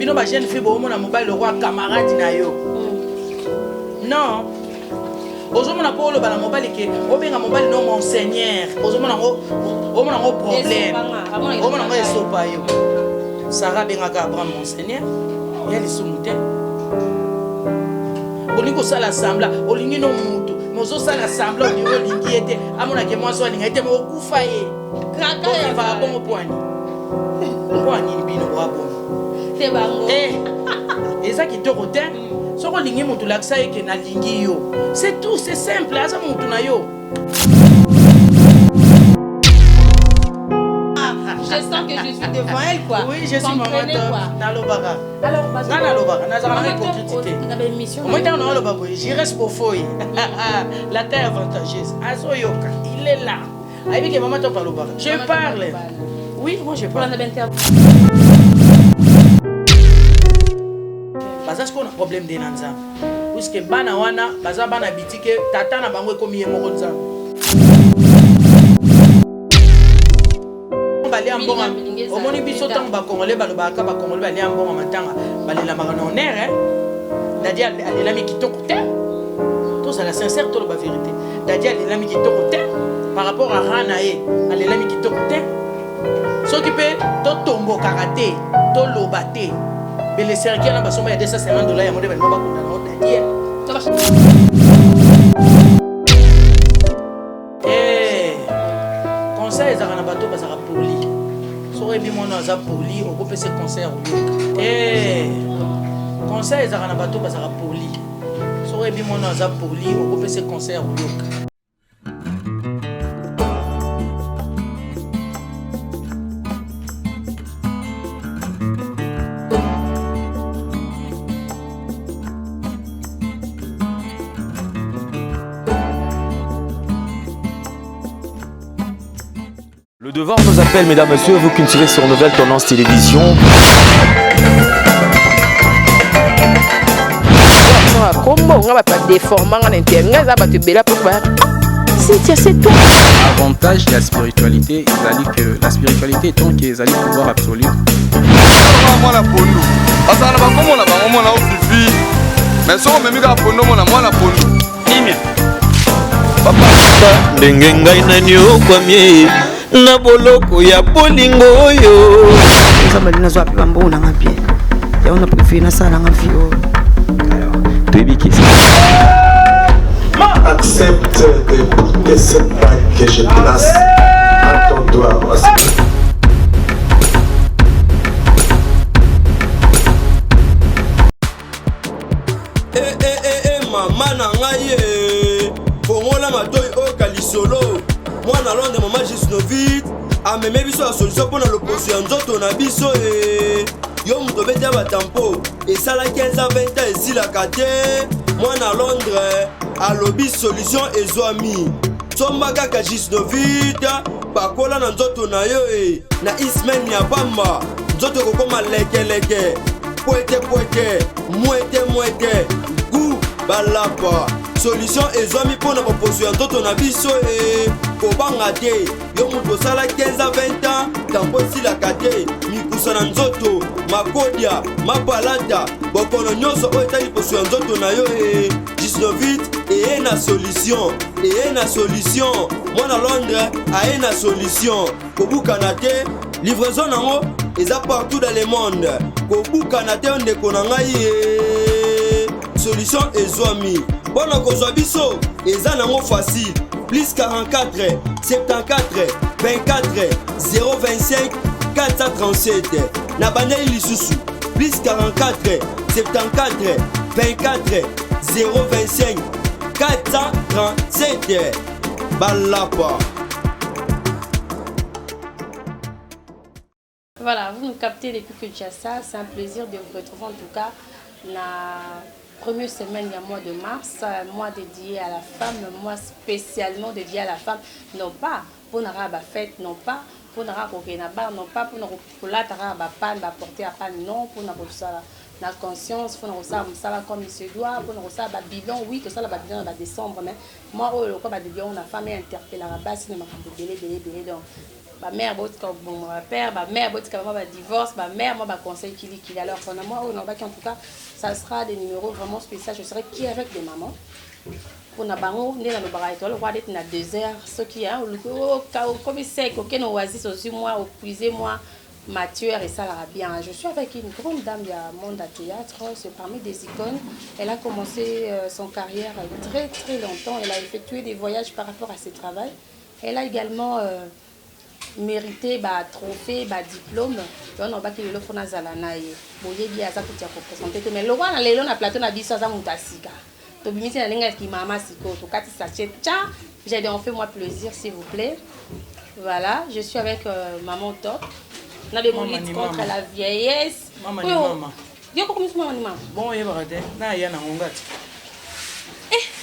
bino ba jeune fille bo mona mobile le roi camarade na yo. Non. Ozomona po lo bala mobile ke obenga mobile no monseigneur. Ozomona ngo problème. Ozomona ngo esopa yo. Sarah benga ka Abraham monseigneur. Ya lisumute. Olingo sala sambla, olingi no mutu. Mozo sala sambla ni olingi ete amona ke mwazo alinga ete mo kufa ye. Kaka ya va bon point. Point ni bino wa bon. C'est bango. Eza kitoko te. Soko lingi mutu laksa eke na lingi yo. C'est tout, c'est simple, asa mutu na yo. Je sens que je suis devant elle quoi. Oui, je suis maman Nalobara. Alors, Nalobara, Nazara hypocrité. Moi dans le babo, j'y reste pour fouille. La terre avantageuse. Azoyoka, il est là. Avec que maman parle. Je parle. Oui, moi je parle. Parce qu'on a un problème de nanza. Puisque bana wana, baza bana bitike, tata na bango ekomi yemoko nza. Omoni biso tango ba congolais balobaka ba congolais bali ambonga matanga balela makana honneur dadi alela mi kitoko te tout ça la sincère tout la vérité dadi alela mi kitoko te par rapport à Ranae alela mi kitoko te s'occuper to tombo karaté to lobate bele serki na basoma ya $250 ya modèle ba kunda na dadi conseil ezaka na bato bazaka poli soki ebi mwana aza poli okopesa conseil oyoka conseil ezaka na bato bazaka poli soki ebi mwana aza poli okopesa conseil oyoka. Le devoir nous appelle, mesdames, messieurs, vous qui nous suivez sur Nouvelle Tendance Télévision. Avantage de la spiritualité, que la spiritualité est tant qu'ils allaient pouvoir absolu. na boloko ya bolingo oyo nzambe nazo apiba mbona ngapie ya ona préféré na sala ngafio Tebikisi. Accepte de porter cette bague que je place à ton doigt. Mama na ngai fongola matoi o kalisolo mwana londe mama Gisnovit ameme biso la solution pour le poso ya nzoto na biso yo muto beta batampo esala 15 à 20 ans esilaka te mwana Londres alobi solution ezwami somba kaka Gisnovit bakola na nzoto na yo na ismen ya pamba nzoto kokoma lekeleke poete mwete gu balapa solution ezwami pona baposo ya nzoto na biso kobanga te yo mutu osala 15 à 20 ans tampo esilaka te mikusa na nzoto makodia mapalata bokono nyonso oyo etali poso ya nzoto na yo Gisnovit eye na solution mwana Londres aye na solution kobukana te livraison nango eza partout dans le monde kobukana te ndeko na ngai solution ezwami bona kozwa biso eza nango facile plus 44 74 24 025 437 na bandeli lisusu plus 44 74 24 025 437 balapa. Voilà, vous nous captez depuis Kinshasa, c'est un plaisir de vous retrouver en tout cas la première semaine du mois de mars, mois dédié à la femme, mois spécialement dédié à la femme, non pas pour une fête, non pas pour une bar, non pas pour une porter à pan, non pour la conscience, pour une comme il se doit, pour une bilan, oui, que ça va bilan en décembre, mais moi, on a femme interpellée à la base, donc ma mère botika bon père ma mère botika maman divorce ma mère moi conseil kili alors pour moi on va en tout cas ça sera des numéros vraiment spéciaux je serai qui avec des mamans pour na bango ndena lo baraito le roi d'être na désert ce qui a comme c'est que no oasis aussi moi au puiser moi Mathieu et ça la bien. Je suis avec une grande dame du monde à théâtre, c'est parmi des icônes. Elle a commencé son carrière très très longtemps. Elle a effectué des voyages par rapport à ses travaux. Elle a également mérité trophée, diplôme. On a bakki le fona zalana ye. Boye bi aza kutia ko présenter mais le roi na lelo na plateau na biso aza mutasika. To bimisi na linga ki mama siko to kati sachet. Tiens, j'ai dit on fait moi plaisir s'il vous plaît. Voilà, je suis avec maman Top. On a des luttes contre la vieillesse. Maman ni maman. Yo ko komisi maman ni maman. Bon ye barate na ya na ngongati.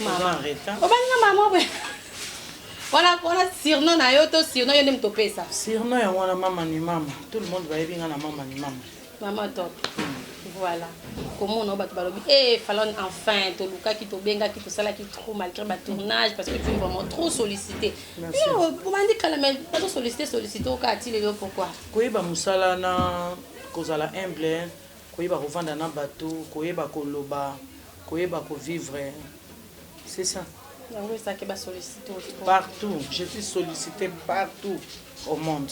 Maman arrête. O ba ni maman ouais. Voilà surnom na yo to surnom yo ndem to pesa. Surnom ya wana maman ni maman. Tout le monde va y venir na maman ni maman. Maman Top. Voilà. Comment on va te balobi fallait enfin to luka ki to benga ki to sala ki trop malgré ma tournage parce que tu es vraiment trop sollicité. Merci. Pour m'indiquer quand même pas sollicité au cas il est pourquoi. Koyeba musala na kozala humble, koyeba kovanda na bateau, koyeba koloba, koyeba ko vivre. C'est ça. Oui, ça qui va solliciter partout. Je suis sollicité partout au monde.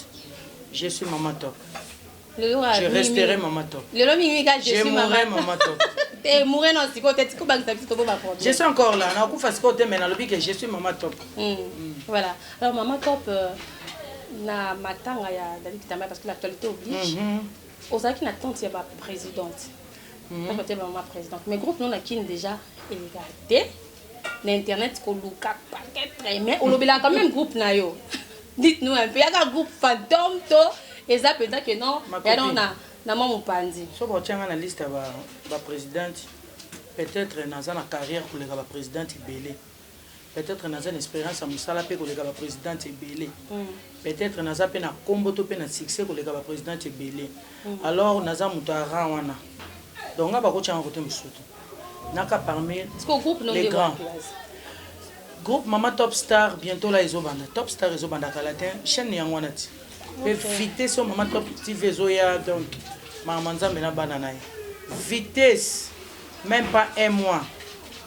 Je suis Maman Top. Je resterai Maman Top. Je mourrai Maman Top. Je suis encore là. Je suis Maman Top. Voilà. Alors Maman Top, na matanga ya Dali Kitamba parce que l'actualité oblige. Ozaki na tante ya ba présidente. Parce que maman présidente. Mais groupe nous na kin déjà regardé. L'internet ko luka paquet très mais on lobela quand même groupe na yo. Dites-nous un peu, il y a un groupe fantôme to et ça peut-être que non, il y a na maman pandi. So ba tianga na liste ba présidente peut-être dans une carrière pour les ba présidente belé. Peut-être dans une espérance à musala pe ko les ba présidente belé. Peut-être dans za pe na kombo to pe na succès ko les ba présidente belé. Alors naza mutara wana. Donc ba ko tianga côté musutu. Naka parmi les grands. Groupe Maman Top Star, bientôt là, ils ont bandé. Top Star, ils ont bandé à la terre. Chaîne Yangwanati. Vitesse sur Maman Top TV, Zoya, donc, Maman Zambena Bananaï. Vitesse, même pas un mois.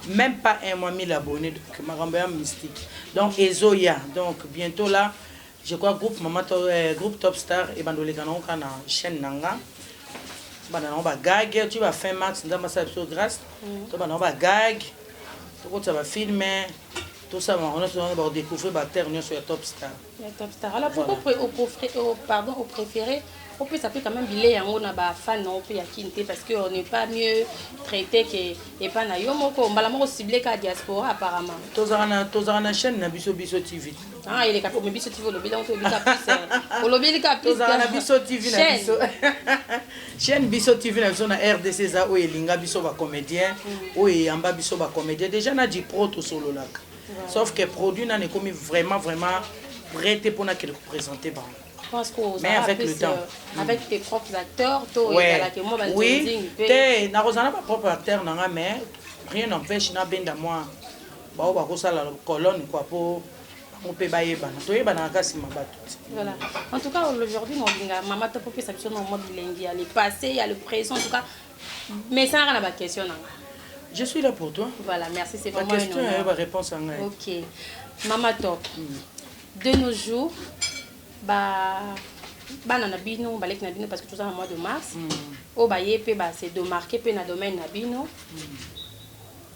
Même pas un mois, 1000 abonnés. Donc, Marambaya Mystique. Donc, Ezoya. Donc, bientôt là, je crois, groupe Top Star, et Bandolé Ganon, Kana, chaîne Nanga. On va gag, tu vas faire max, dans ma salle sur grâce. Tu vas gag, tu vas filmer, tout ça, on va découvrir la terre sur Top Star. Top Star. Alors pourquoi au préféré, on peut s'appeler quand même billet en haut na ba fan non peut yakinte parce que on n'est pas mieux traité que et pas na yo moko malamu ciblé ka diaspora apparemment. Tozana chaîne na biso TV. Ah il est capable biso TV le bilan to bisa plus. O lo bilika plus. Tozana biso TV na biso. Chaîne biso TV na biso na RDC za o elinga biso ba comédien o yamba biso ba comédien déjà na di pro to solo lak. Sauf que produit na ne comme vraiment prêté pour na que présenter ba. Mais avec le temps. Avec tes propres acteurs, oui, tu n'as pas propre acteur, mais rien n'empêche na benda moi. Bah on va faire la colonne quoi pour on peut bailler ban. Tu es ban à casser ma batte. Voilà. En tout cas aujourd'hui maman Top peut s'appuyer sur mode bilingue. Il y a le passé, il y a le présent en tout cas. Mais ça n'a pas de question. Je suis là pour toi. Voilà, merci, c'est vraiment une question et ma réponse en anglais. OK. Maman Top. De nos jours na bino balek na bino parce que tout ça en mois de mars o ba yepé c'est de marquer pe na domaine na bino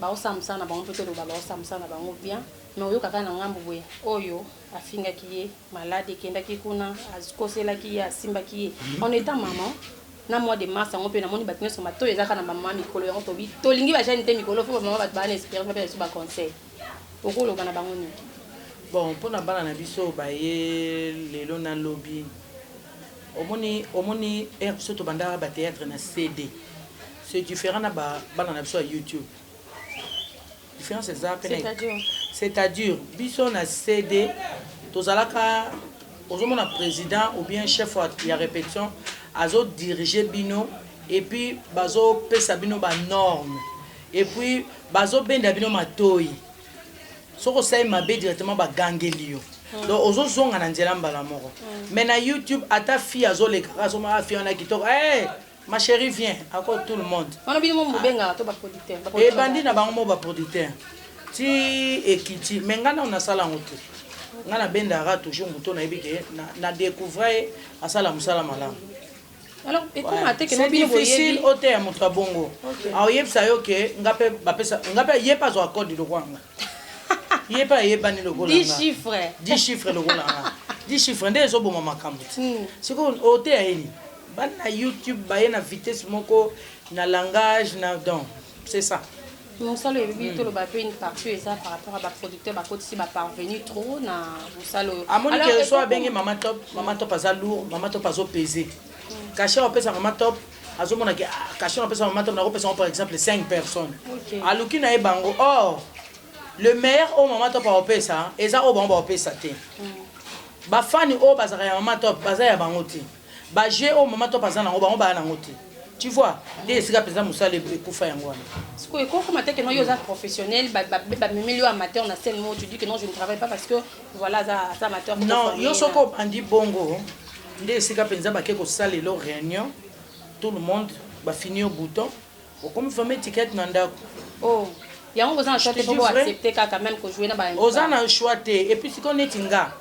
ba o samsa na bango peut-être ba o samsa na bango bien mais oyo kaka na ngambo boye oyo afinga kiye malade kenda kikuna azikosela kiye asimba kiye on est maman na mois de mars on peut na moni batino sur mato ezaka na maman mikolo yango to bi to lingi ba jani te mikolo fo maman ba na espérance ba sur ba conseil okolo bana bango ni. Bon, pour na bana na biso ba ye lelo na lobby. Omoni surtout banda ba théâtre na CD. C'est différent na ba bana na biso YouTube. Différence c'est-à-dire biso na CD tozalaka ozomona président ou bien chef ya répétition azo diriger bino et puis bazo pesa bino ba norme et puis bazo benda bino matoi. Soko sai mabe directement ba gangeli yo. donc ozozonga na nzela mbala moko mais na YouTube ata fille azoleka azomaka fille wana kitoko ma chérie viens encore tout le monde ebandi na bango mo baproducteur ti ekiti mais nga na onasala yango te nga na bendaka toujours moto nayebi ke na découvre asala mosala malamu alors c'est difficile oteya moto ya bongo aoyebisa yo ke nga mpe bapesa nga mpe ye mpe azwa code lokwanga ye mpe ayebani lokola 10 chiffres lokola nga 10 chiffres nde ezoboma makambo ti sikoyo oteya yeni bana na YouTube baye na vitesse moko na langage na donc c'est ça mosalo ebibi toloba mpe une partie eza par rapport à baproducteur bakotisi baparvenu trop na mosalo oyo amoni ke so abenge mama top aza lourd mama top azopese cachet opesa mama top azomona ke cachet opesa mama top nakopesa par exemple 5 personnes aluki na ye bango or le meilleur oyo mama top aopesa eza oyo bango baopesa te bafani oyo bazaka ya mama top baza ya bango te baje oyo mama top aza nango bango baya nango te tu vois nde esika mpenza mosala ekufa yango wana sikoyo ekokoma te ke no yo oza professionnel bamemeli yo amateur na scène mo tu dis que non je ne travaille pas parce que voilà aza amateur non yo soko obandi bongo nde esika mpenza bake kosalela réunion tout le monde bafini yo bouton okomi fama étiquette na ndako yango oza na choix te po accepter kaka même kojouer na ba oza na choix te et puis sikoyo neti nga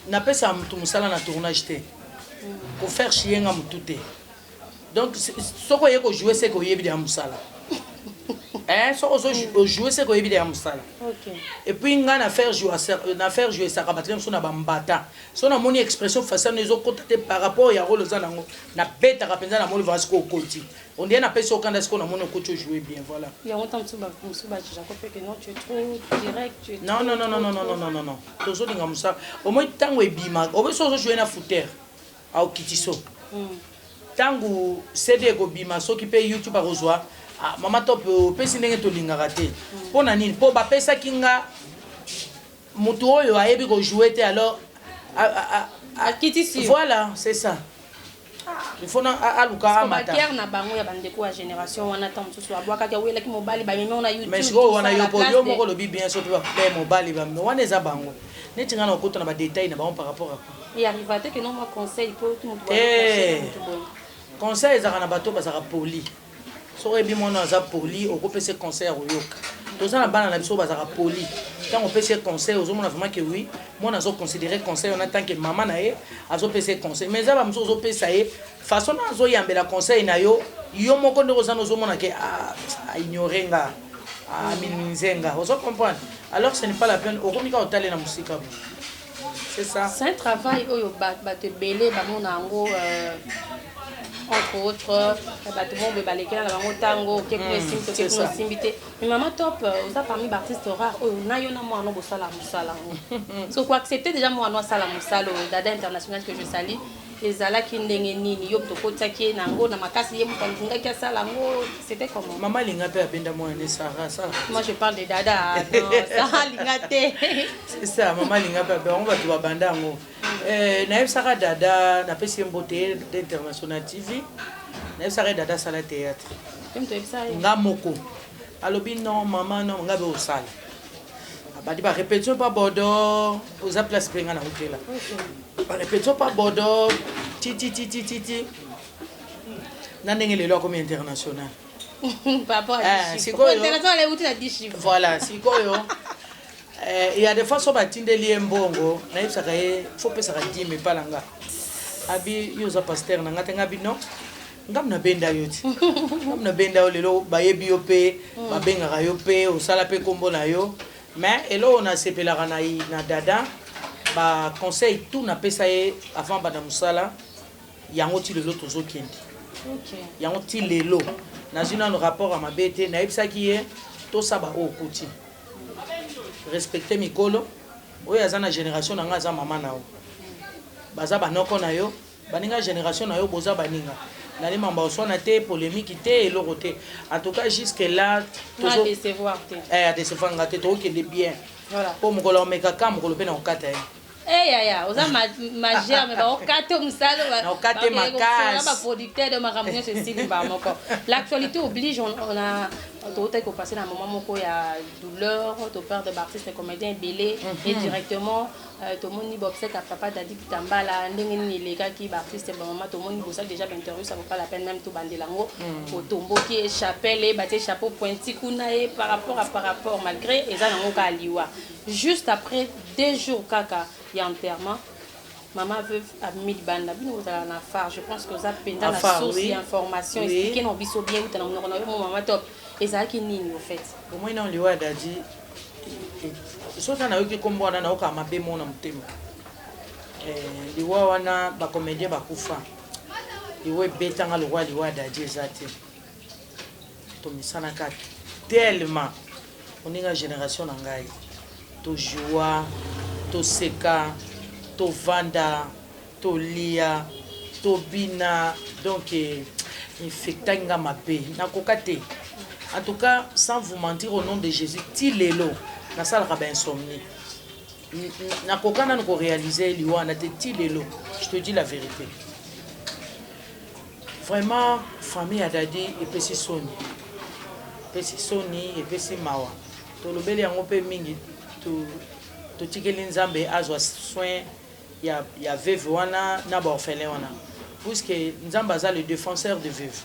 napesa motu mosala na tournage te kofaire chie nga motu te donc soko oye kojouer se koyebi ya mosala soko ozojouer se koyebi ya mosala et puis nga na faire jouer esaka bato mosusu na bambata so namoni expression faciale ezokota te par rapport ya role oza nango nabetaka mpenza na moni vaa siko okoti ondie napesi okanda siko namoni okoti ojouer bien voilà non tozolinga mosala omoi ntango ebima obeso ozojouer na footer aokiti so ntango cd ekobima soki mpe youtube akozwa mama top opesi ndenge tolingaka te mpo na nini mpo bapesaki nga motu oyo ayebi kojoue te alors voilà c'est ça il faut aluka amata na bango ya bandeko ya génération wana ta mosusu abwakaki awelaki mobali bamemi na YouTube mais sikoyo wana yo moko lobi bien so mpe bape mobali bame wana eza bango neti nga na okota na badetail na bango par rapport et arriva te que non moi conseil po tout moto conseil ezaka na bato bazaka poli soki ebi mwana aza poli okopesa conseil ya koyoka toza na bana na biso bazaka poli ntango opesa conseil ozomona vraiment ke oui mwana azoconsidere conseil wana tant que mama na ye azopesa conseil mais eza bamosusu ozopesa ye façon na azoyambela conseil na yo yo moko nde kozana ozomona ke aignore nga aminimize nga ozo comprendre alors ce n'est pas la peine okomi ka otale na mosika bo c'est ça c'est un travail oyo bato ebele bamona yango entre autres bato bombe balekela na bango ntango okekosimbi te mais mama top oza parmi baartiste rare oyo na yo na mwana bosala mosala so koaccepte déjà mwana asala mosala oyo dada international que je sali ezalaki ndenge nini yo tokotiaki ye nango na makasi ye moto alingaki asala yango c'était comment mama alinga mpe abenda mwana Sarah moi je parle de dada Sarah alinga te c'est ça mama alinga mpe bango bato babanda yango nayebisaka dada napesi ye mbote d'international tv nayebisaka ye dada asala théâtre nga moko alobi non mama non nga be osala badi barépétition pa bodo oza place mpe nga na hotela barépétition pa bodo titi na ndenge lelo akomi international voilà sikoyo il y a des fois so batindeli ye mbongo nayebisaka ye fo pesaka 10 epala nga abi yo oza paster na nga te nga bi non ngam na benda yo ti ngam na benda yo lelo bayebi yo mpe babengaka yo mpe osala mpe nkombo na yo mais eloko nasepelaka na dada baconseil tout napesa ye avant banda mosala yango ti lelo tozokende yango ti lelo nazwi nano rapport ya mabe te nayebisaki ye tosaba oyo okoti respecte mikolo oyo aza na génération na nga aza mama na yo baza banoko na yo baninga génération na yo boza baninga nali mamba oswana te polémique te eloko te en tout cas jusque là adesevoir nga te tokokende bien mpo mokolo omekaka mokolo mpe na kokata ye yaya oza magère me baokate mosala makasi baproducteur de makambo nyonso esili mbala moko l'actualité oblige on a tu as passé dans un moment où il y a douleur, tu peur de l'artiste comédien belé et directement tout le monde dit que papa t'a dit que Tambala les gars qui artiste maman tout le monde dit déjà l'interview ça vaut pas la peine même tout bandé lango au tombeau qui est chapelle et batté chapeau pointi kunae par rapport malgré et ça n'a pas liwa juste après 2 jours kaka il y a enterrement. Maman veut à 1000 bandes, la phare. Je pense que ça pendant la source d'information, expliquer nos bisous bien, maman top. Et ça qui n'est en fait. Au moins on lui a dit, sauf qu'on a eu comme moi on a aucun mabé mon thème. Les rois on a ba comédien ba kufa. Les rois bétanga le roi d'Adji zati. Tomi sanaka tellement. On est une génération nangai. To joie, to seka. To vanda, to lia, to bina, donc infectanga ma paix. En tout cas, sans vous mentir au nom de Jésus, tilelo, na sala ka ben insomnie. Na kokana nous réaliser liwa na tilelo. Je te dis la vérité. Vraiment famille adadi et pesi soni. Pesi soni et pesi mawa. To lobeli yango pe mingi to tikeli nzambe azwa soin. Il y a veuve wana na ba orphelin wana puisque Nzamba a le défenseur de veuve.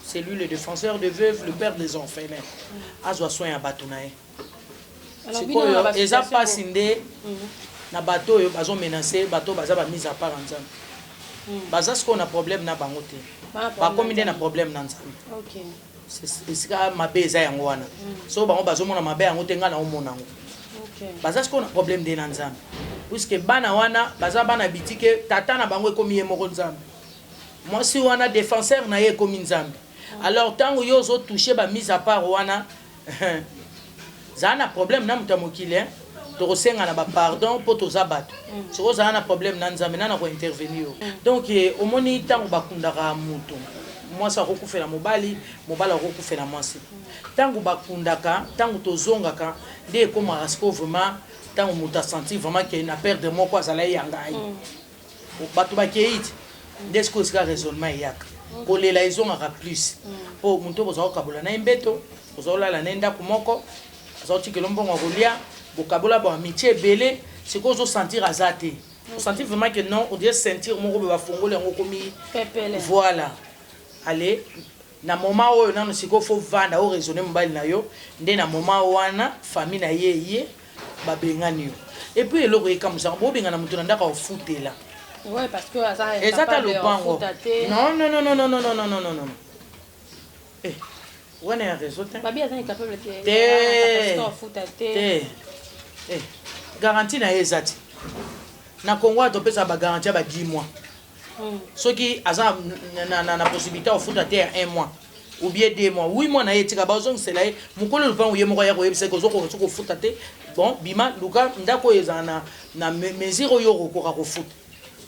C'est lui le défenseur de veuve, le père des orphelins. Azwa soin ya bato na ye. C'est quoi eza passe ndé na bato yo bazo menacer bato baza ba mise à part Nzambe. Baza ce qu'on a problème na bango te. Ba comme na problème na Nzambe. OK. C'est ça ma beza yango wana. So bango bazo mona mabe yango te nga na omona ngo. OK. Baza ce qu'on a problème de na Nzambe. Puisque bana wana baza bana bitike tata na bango ekomi yemoko Nzambe. Moi si wana défenseur na ye ekomi Nzambe. Alors tango yo zo toucher ba mise à part wana za na problème na mutamokile to kosenga na ba pardon pour to zabato. So za na problème na Nzambe na ko intervenir. Donc omoni tango bakundaka muto. Moi ça kokufela mobali kokufela mwasi. Tango bakundaka tango to zongaka de koma rasko vraiment tant on t'a senti vraiment qu'il y a une perte de mon quoi ça l'a yangai au bateau bakeiti des causes qui raisonnement yak pour les raisons à plus pour mon tour aux kabola na imbeto aux la nenda kumoko sorti que l'homme bon rolia bokabola bon amitié belé c'est qu'on se sentir azate on sentir vraiment que non on doit sentir mon robe va fongole en komi voilà allez na moment où on a nous faut vendre au raisonner mbali na yo ndé na moment wana famille na ye babengani et puis le royaume comme ça bo bengana mutu ndaka ofutela ouais parce que ça est ça le pango non eh on est résultat babi azan capable de ofutaté eh garantie na ezati na Congo to pesa ba garantie ba 10 mois ceux qui azan na possibilité ofutaté 1 mois ou bien 2 mois 8 mois na yetika bazong c'est là mukolo le pan ou yemo ya ko yebisa ko ko futate bon bima luka ndako ezana na mesure yo ko ko foot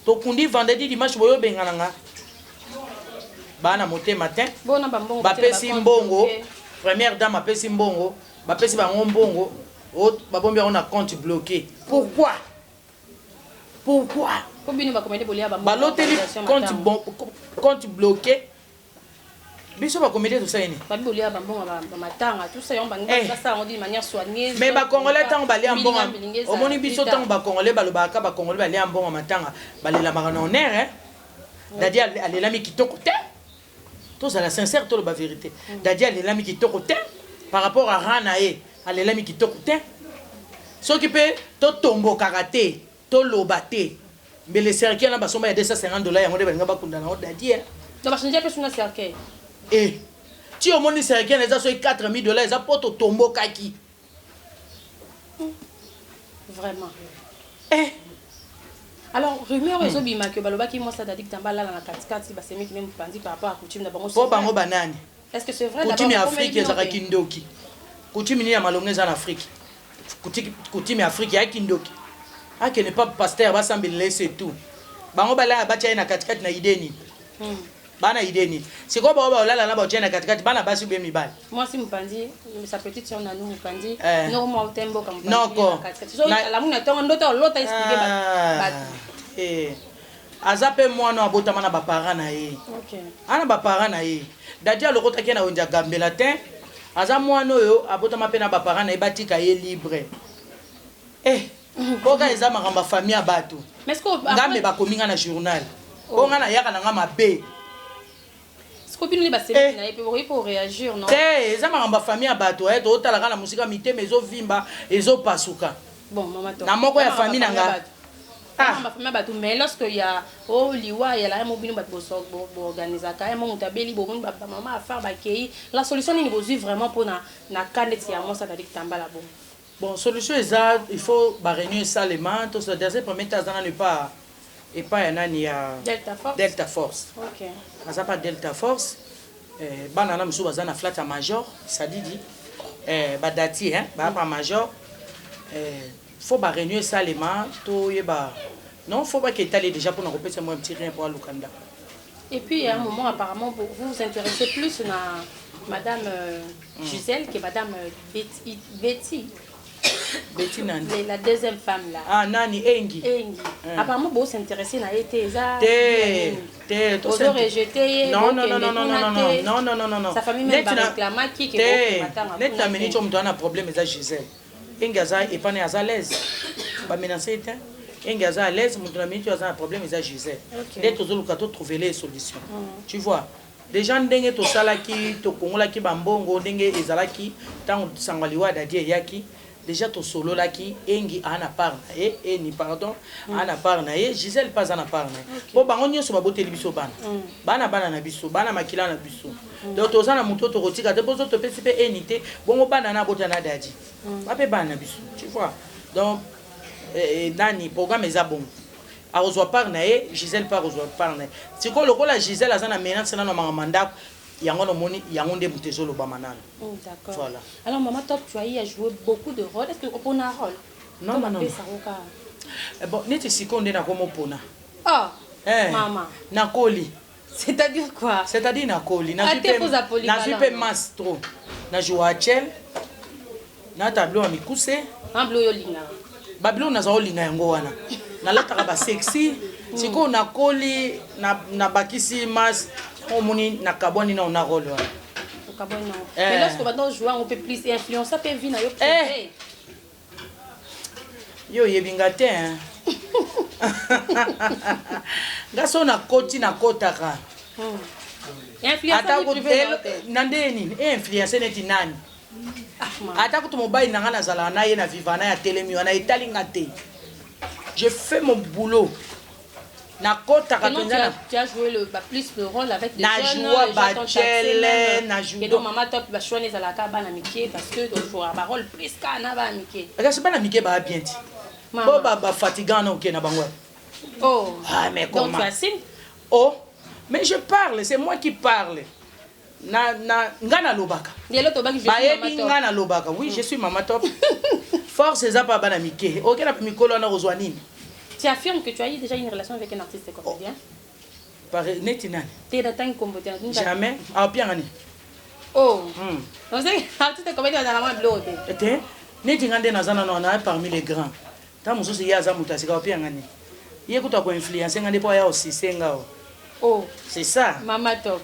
to kundi vendredi dimanche boyo bengana bana moté matin bona bambongo ba pesi mbongo première dame a pesi mbongo ba pesi ba ngombongo o ba bombi on a compte bloqué pourquoi combien ba commander bolia ba loteli compte bloqué. Biso ba comédie tout ça ene. Ba bolia ba mbongo ba matanga tout ça yon ba ngaba ça on dit de manière soigneuse. Mais ba congolais tant ba lia mbongo. Au moni biso tant ba congolais ba lobaka ba congolais ba lia mbongo matanga ba lela makana honneur hein. Dadi alela mi kitoko te. Tout ça la sincère tout la vérité. Dadi alela mi kitoko te par rapport à Ranae alela mi kitoko te. Ce qui peut to tombo karaté, to lobate. Mais les cercueils là ba somba ya $250 yango de ba ngaba kunda na dadi. Donc ba changer que sur na cercueil. Eh, tu as monté ces gens, ils ont $4,000, ils ont pas tombeau kaki. Vraiment. Eh. Alors, rumeur aux obima que baloba qui moi ça dit que Tambala la 4-4 bah c'est mieux même pandi par rapport à coutume d'abord. Pour bango banane. Est-ce que c'est vrai d'abord coutume Afrique ezaka kindoki. Coutume ni ya malongeza en Afrique. Coutume Afrique ya kindoki. Ah que n'est pas pasteur ba sambele c'est tout. Bango bala ba tia na 4-4 na ideni. Bana ideni. C'est quoi ba olala na ba tia na 4-4 bana basi be mibali. Moi si mpandi sa petite sœur na nous mpandi normal tembo comme mpandi. Non ko. La muna tongo ndota lota expliquer ba. Eh. Azape mwana abotama na ba parents na ye. OK. Ana ba parents na ye. Dadia lokota ki na onja gambela te. aza mwana oyo abotama mpe na baparent na ye batika ye libre koka eza makambo ya famille ya bato ngambe bakomi nga na journal mpo nga nayaka na nga mabe te eza makambo ya famille ya bato totalaka na mosika mitema ezovimba ezopasuka na moko ya famille na nga mais lorsque il y a liwa il y a la mobile organiser quand même on tabeli bon maman à faire bakei la solution ni bozui vraiment pour na canet ya moi ça dit tamba la bon solution eza il faut ba réunir ça les mains tout ça dans premier temps ça ne pas et pas un ani ya Delta Force OK ça pas Delta Force banana musu bazana flat major ça dit badati hein ba major faut ba réunir ça les mains to yeba non faut pas qu'il t'aille déjà pour nous repéter moi un petit rien pour aller au Canada. Et puis il y a un moment apparemment vous vous intéressez plus à madame Gisèle que madame Betty Nani. La deuxième femme là. Ah Nani Engi. Apparemment vous s'intéressez à été ça. Vous rejeté. Non. Sa famille même réclama qui que net la minute on donne un problème ça Gisèle. Engaza et pas à l'aise. Ba menacer était Engaza à l'aise mon ami tu as un problème ils a Gisèle. Dès que tu as trouvé les solutions. Tu vois. Les gens ndenge to salaki to kongola ki bambongo ndenge ezalaki tant sangaliwa dadie yaki déjà to solo laki engi ana parna et ni pardon ana parna et Gisèle pas ana parna. Bon bango nyoso baboteli biso bana na biso bana makila na biso. Donc to zana muto to rotika de bozo to pesi pe enité bongo bana na botana dadi. Ba pe bana biso. Tu vois. Donc nani programme eza bon. A reçoit par nae Gisèle pas reçoit par nae. Si ko lokola Gisèle azana menace na mangamba yango no moni yango nde mutezolo ba manana. D'accord. Voilà. Alors maman Top tu as joué beaucoup de rôles. Est-ce que on a un rôle? Non. Bon, neti sikonde na komo pona. Ah. Maman. Nakoli. C'est-à-dire quoi? C'est-à-dire nakoli. Na super mastro. Na joachel. Na tableau a mikuse. Tableau yo linga. Babylon na zo linga yango wana. Na lataka ba sexy. Siko nakoli na bakisi mas. On moni na kaboni na on a rôle. Mais lorsque maintenant jouer on peut plus influencer peut vivre na yo. Yo yebinga te hein. Gaso na koti na kotaka. Influencer privé nandeni influencer neti nani. Ata ko to mobile na ngana zala na ye na vivana ya telemi wana italinga te. Je fais mon boulot. Na kota ka penza tu as joué plus le rôle avec des jeunes na joué et donc maman Top va choisir za la ka bana miké parce que donc faut avoir rôle plus kana ba miké. Parce que bana miké ba bien ti. Bo ba fatigant na ok na bango. Oh. Ah mais comment? Donc tu assumes? Oh. Mais je parle, c'est moi qui parle. Ngana lobaka. Ngana lobaka. Oui, je suis maman Top. Force eza pa bana miké. Ok na mikolo na rozwa nini? Tu affirmes que tu as eu déjà une relation avec un artiste comédien? Par Netinani. Tu es dans comédien? Jamais. Ah, bien, Annie. Oh. Donc, c'est artiste comédien dans la main de l'autre. Et Netinani on a parmi les grands. Tant que je suis à Zamuta, c'est bien, Annie. Il y a quoi influencer, on n'est pas aussi, c'est oh. C'est ça. Maman Top.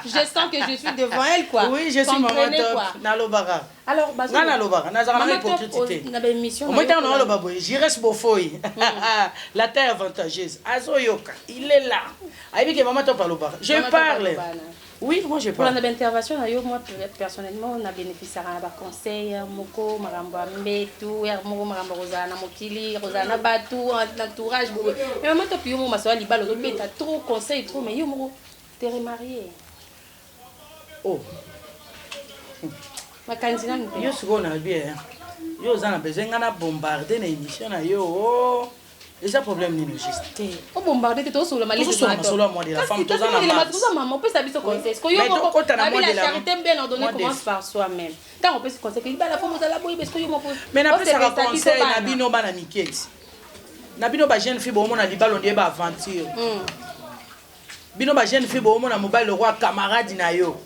Je sens que je suis devant elle, quoi. Oui, je suis Maman Top. Nalobara. Alors, Nalobara. Maman Top, on a une mission. J'y reste beau fouille. La terre avantageuse. Azoyoka, il est là. Avec Maman Top Alobara. Je parle. Oui, moi je parle. Pour l'intervention, moi personnellement, on a bénéficié d'un conseil, Moko, Maramba Mbetu, Hermo, Maramba Rosana, Mokili, Rosana Batou, l'entourage. Mais Maman Top, yo ma soeur Libalo, t'as trop conseil, trop, mais yo t'es remarié. Oh. Ma candidate. Yo ce qu'on a bien. Yo zana besoin de bombarder l'émission na yo. C'est un problème ni juste. On bombarder tout sur le Mali. Tout sur le moi de la femme tout ça na maman, on peut s'habiller au conseil. Parce que yo la charité bien ordonnée commence par soi-même. Quand on peut se conseiller, la femme vous la boy parce que yo mais na pesa ka conseil na bino bana miketi. Na bino ba jeune fille bo mona libalo ndie ba aventure. Bino ba jeune fille bo mona mobile le roi camarade na yo.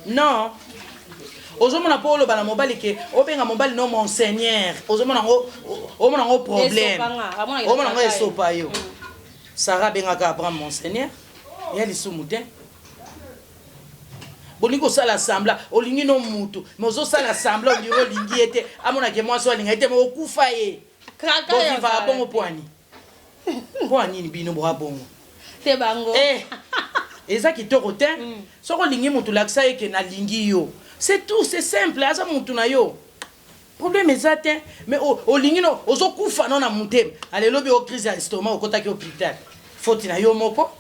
Non. Ozomona po lo bana mobile ke obenga mobile no monseigneur. Ozomona ngo problème. Ozomona ngo esopa yo. Sarah benga ka Abraham monseigneur. Ya lisumu te. bolingo sala sambla olingi no mutu mais sala sambla on dirait olingi ete amona ke moi so alinga ete mo kufa ye Kraka bon ya viva bongo poani poani ni bino bra bongo te bango eza kitoko te soko lingi mutu laksa eke na lingi yo c'est tout c'est simple aza mutu na yo problème eza te mais olingi no ozokufa no na mutema alelobi o crise ya estomac okotaki hôpital foti na yo moko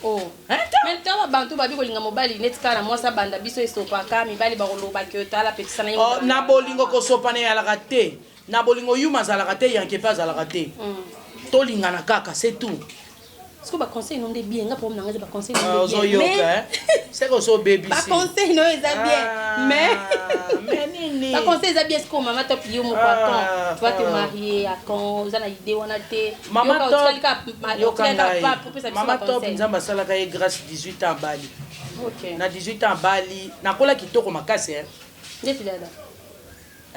maintenant bantu babi kolinga mobali neti kala mwasa banda biso esopaka mibali bakoloba ke otala petisa na yo na bolingo kosopa na yalaka te na bolingo yuma azalaka te yanke mpe azalaka te tolingana kaka c'est tout est-ce que ba conseil non de bien nga problème nga ba conseil non de bien mais c'est que so baby ba conseil non eza bien mais nini ba conseil eza bien est-ce que maman top yo mo patron tu vas te marier à quand za na idée wana te maman top nzamba salaka ye grâce 18 ans bali OK na 18 ans bali nakola kitoko makasi ndeti dada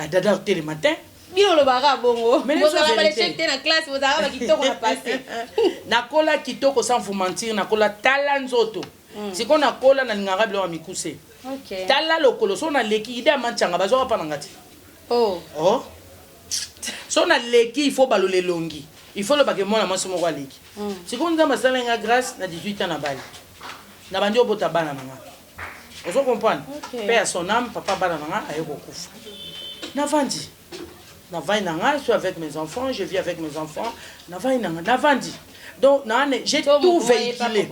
dada tel matin bino lo baka bongo mais vous allez aller chercher na classe vous allez kitoko na passer nakola kitoko sans vous mentir nakola tala nzoto siko nakola na lingaka bilo mikuse OK tala lokolo so na leki ide manchanga bazo pa ngati so na leki il faut balole longi il faut le bake mona mwasi moko aleki siko nzamba salenga grâce na 18 ans na bali na bandi obota bana nanga ozo comprendre père son âme papa bana nanga ayeko kufa na vandi je suis avec mes enfants, je vis avec mes enfants. Donc, j'ai tout véhiculé.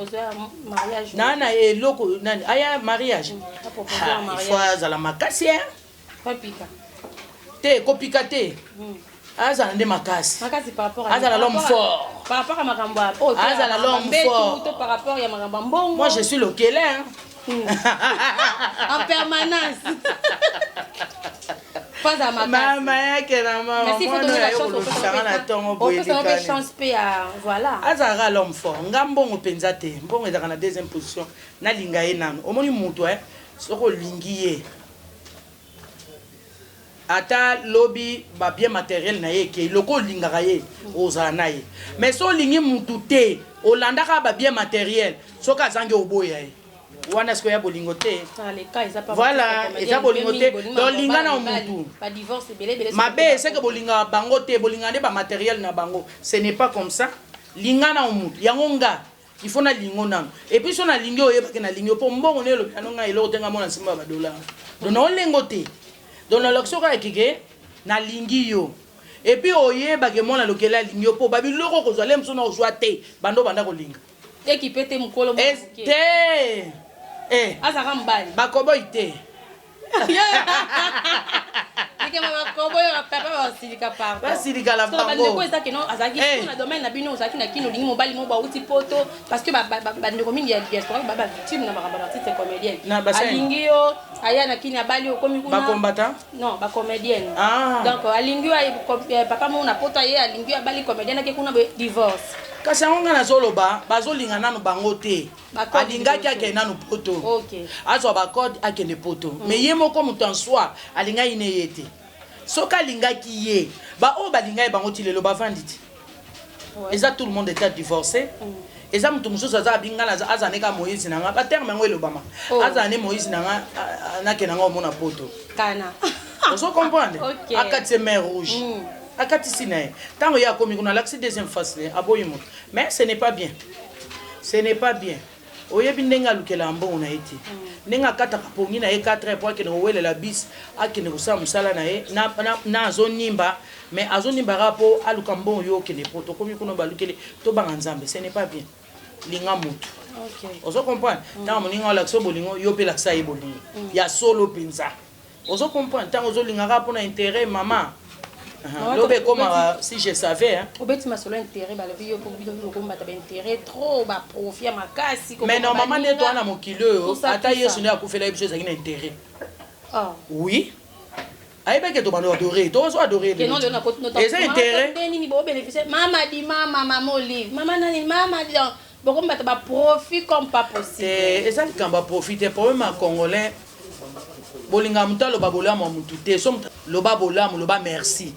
Nana et loko, aya mariage. Il faut azala makasi. Te kopikate. Azala nde makasi. Makasi par rapport à azala l'homme fort. Par rapport à Makamba. Oh, azala l'homme fort. Par rapport à Makamba Mbongo. Moi, je suis le Kélin. En permanence. Pas à ma maman yake na mama. Mais s'il faut donner la chance on peut donner chance à voilà. Azara l'homme fort. Ngambongo penza te. Mbongo ezaka na deuxième position. Na linga ye nano. Omoni mutu soko lingi ye. Ata lobby ba bien matériel na ye ke loko lingaka ye ozala na ye. Mais so lingi mutu te olandaka ba bien matériel soka zange oboya ye. Wana sko ya bolingo te. Voilà, eza bolingo te. Donc linga na mutu. Pas divorce belé. Mabe c'est que bolinga bango te, bolinga ne ba matériel na bango. Ce n'est pas comme ça. Linga na mutu. Yangonga. Il faut na lingo na. Et puis so na lingo oyeba ke na lingo po mbongo ne lo anonga ilo tenga mona simba ba dollar. Donc na lengo te. Donc na lokso ka ekike na lingi yo. Et puis oyeba ke mona lokela lingo po babi loko ko zwa lemso na ozwa te. Bando banda ko linga. Équipé te mukolo mo. Este. Azaka mbali. Bakobo ite. Ike mama kobo yo papa ba silika parto. Ba silika la bango. Bande ko ezaki non azaki na domaine na bino ozaki na kino lingi mobali mo ba uti poto parce que bande ko mingi ya diaspora ba victime na ba artiste comédienne. Alingi yo aya na kini abali o komi kuna. Ba combattant? Non, ba comédienne. Donc alingi yo papa mo na poto ye alingi yo abali comédienne ke kuna divorce. Kasi angonga na zoloba bazolinga nanu bango te alingaki ake nanu poto azwa bakode akende poto mais ye moko mutu en soi alinga ine ye te soki alingaki ye baoyo balinga ye bango ti lelo bavandi ti eza tout le monde était divorcé eza mutu mosusu aza abingana aza neka moïse nanga baterme yango elobama aza ne moïse nanga nake nanga omona poto ozo comprendre akati mer rouge akatisi na ye ntango ye akomi kuna alakisi deuxième face ne aboyi moto mais ce n'est pas bien ce n'est pas bien oyebi ndenge alukela mbongo na ye te ndenge akataka pongi na ye 4 heures po akende kowelela bis akende kosala mosala na ye na azonimba mais azonimbaka mpo aluka mbongo yo okende po tokomi kuna balukeli tobanga nzambe ce n'est pas bien linga motu ozo comprendre ntango moninga olakisa bolingo yo mpe lakisa ye bolingo ya solo mpenza ozo comprendre ntango ozolingaka mpona intérêt mama L'obé comme si je savais hein. Obeti masolo intérêt ba la vie pour bidon ko mbata ba intérêt trop ba profit makasi ko. Mais normalement ne toi na mokilo ata yesu ne akufela biso za kina intérêt. Ah. Oui. Aïe que to bando adorer, to so adorer. Que non le na ko no. Et c'est intérêt. Ni bo bénéficier. Maman dit maman olive. Maman nani maman dit beaucoup mbata ba profit comme pas possible. Et ça quand ba profiter pour ma congolais. Bolinga mutalo ba bolamu mutu te so loba bolamu loba merci.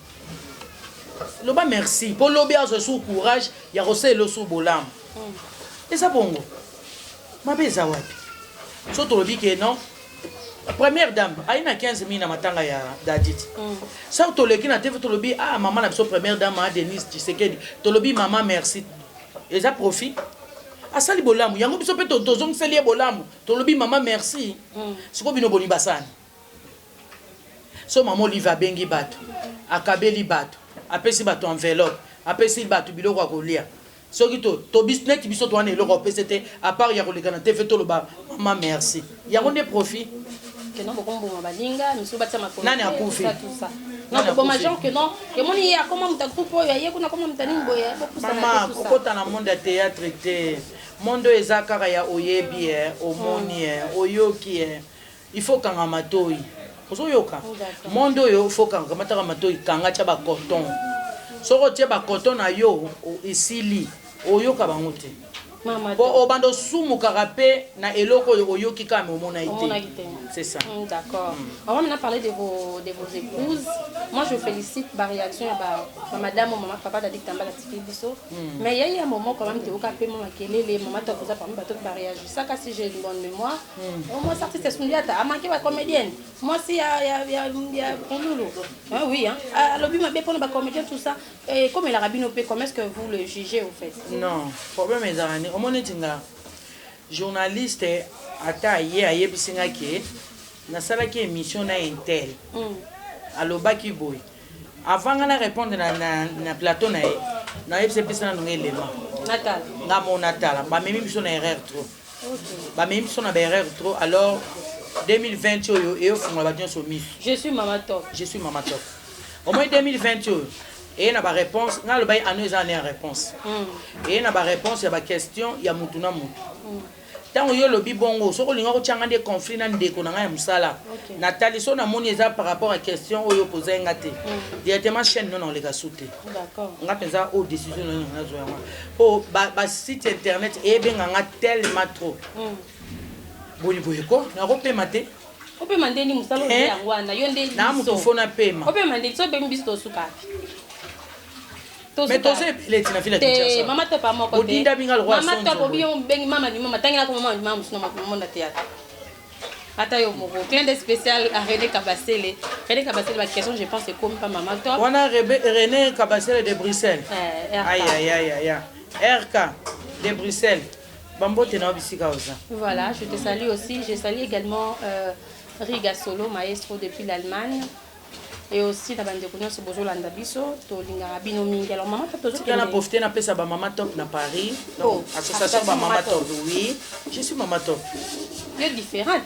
Loba merci pour lobi azo sous courage ya rosé le sous bolam et ça bongo mabeza wapi so to lobi ke non première dame aina 15 000 na matanga ya Dadit ça toleki na TV tolobi ah maman na biso première dame a Denise Tshisekedi tolobi maman merci eza profit asali bolamu yango biso pe tozongiseli bolamu tolobi maman merci siko bino boni basani so maman Oliva bengi bato akabeli bato apesi bato enveloppe apesi bato biloko akolia soki to business biso to wana eloko pesete à part ya koleka na TV toloba maman merci yango ne profit que non beaucoup bon balinga miso batia makolo nani akufi tout ça non bon major que non que mon ya comment muta groupe ya kuna comment muta ningo ya maman kokota na monde ya théâtre te monde ezakara ya oyebi omoni oyoki il faut kanga matoi ozoyoka monde oyo faut kanga mataka matoi kanga cha ba coton soko tie ba coton na yo isili oyoka bango te Bon, au bando soumou carapé na eloko oyoki kame omona ité. C'est ça. D'accord. On va maintenant parler de vos épouses. Moi je félicite ma réaction à madame ou maman papa d'Adik Tamba la tiki biso. Mais il y a un moment quand même tu as capé maman kele les maman t'as posé par moi bateau mariage. Ça si j'ai une bonne mémoire. Moi ça c'est Sundiata, a manqué ma comédienne. Moi si il y a Kondoulou. Ah oui hein. Alors lui m'a bien pour la comédienne tout ça. Et comme il a rabino pe comment est-ce que vous le jugez au fait? Non, problème est arani. Omonetinga journaliste ata ye ayebisinga ke nasalaki émission na Intel alobaki boy avant nga na répondre na plateau na yebise pesa na ngelema Natal nga mon Natal ba memi biso na erreur trop ba memi biso na erreur trop alors 2020 yo e ofunga ba tion so mi je suis maman top au moins 2020 yo et na ba réponse nga le bay anu eza na réponse et na ba réponse ya ba question ya mutu na mutu tant yo lobi bongo soko linga ko tianga des conflits na ndeko na nga ya musala Nathalie so na moni eza par rapport à question oyo poser ngate directement chaîne non les gasouté d'accord nga penza au décision na zo ya o ba site internet e benga nga tellement trop boni boyeko na ko pema te o pema ndeni musala ya ngwana yo ndeni na mutu fona pema o pema ndeni so pema biso suka mais toi c'est peleti na fila te maman top amo ko odinda binga le roi maman top obi on bengi mama ni mama tangina ko maman ni mama sino maman na théâtre ata yo moko clin de spécial à René Kabasele ma question je pense c'est comme pas maman top on a René Kabasele de Bruxelles aïe RK de Bruxelles bambo te na bisika oza voilà je te salue aussi je salue également Riga Solo maestro depuis l'Allemagne. Et aussi na bande ko nyonso bozo landa biso to linga bino mingi alors maman top tozo kana profiter na pesa ba maman top na Paris donc association ba maman top oui je suis maman top c'est différent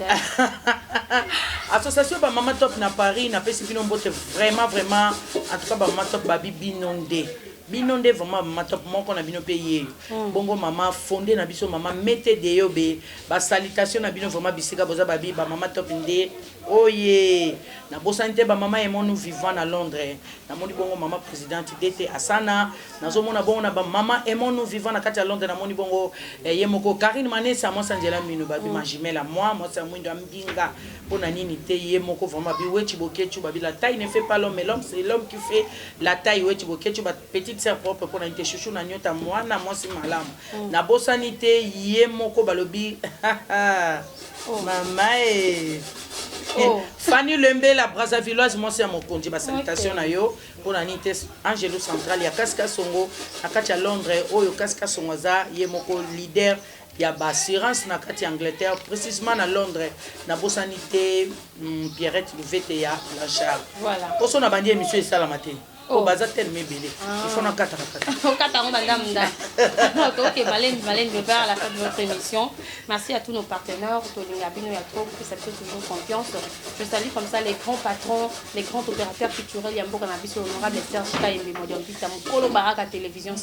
association ba maman top na Paris na pesa bino mbote vraiment en tout cas ba maman top ba binonde vraiment maman top moko na bino payer bongo maman fondé na biso maman mette de yobe ba salutation na bino vraiment bisika boza ba maman top ndé oye na bosante ba maman et nous vivant à Londres na moni bongo maman présidente d'été asana nazo mona bongo na ba maman et nous vivant na kati à Londres na moni bongo yemoko Karine Manessa moi Sanjela Mino babi ma jumelle à moi c'est mwindo ambinga pona nini te yemoko vraiment bi wechi bokechu babi la taille ne fait pas l'homme mais l'homme c'est l'homme qui fait la taille wechi bokechu ba petite sœur propre pona nite chouchou na nyota moi si malamu na bosanité yemoko balobi maman Fanny Lembe la Brazzavilloise moi c'est mon conti ba salutation na yo pour la nite Angelo Central ya Kaska Songo akati à Londres oyo Kaska Songo za yemoko leader ya ba assurance na kati Angleterre précisément na Londres na bosanité Pierrette Louvete ya la Charles voilà poso na bandi émission ça la matin au bazar tellement belé il faut na kata au kata on madame da OK Malène de faire à la fin de votre émission merci à tous nos partenaires Tolinga Bino ya trop que ça fait toujours confiance je salue comme ça les grands patrons les grands opérateurs culturels ya mboka na biso honorable Serge Kayembe Modiambita Mokolo Baraka télévision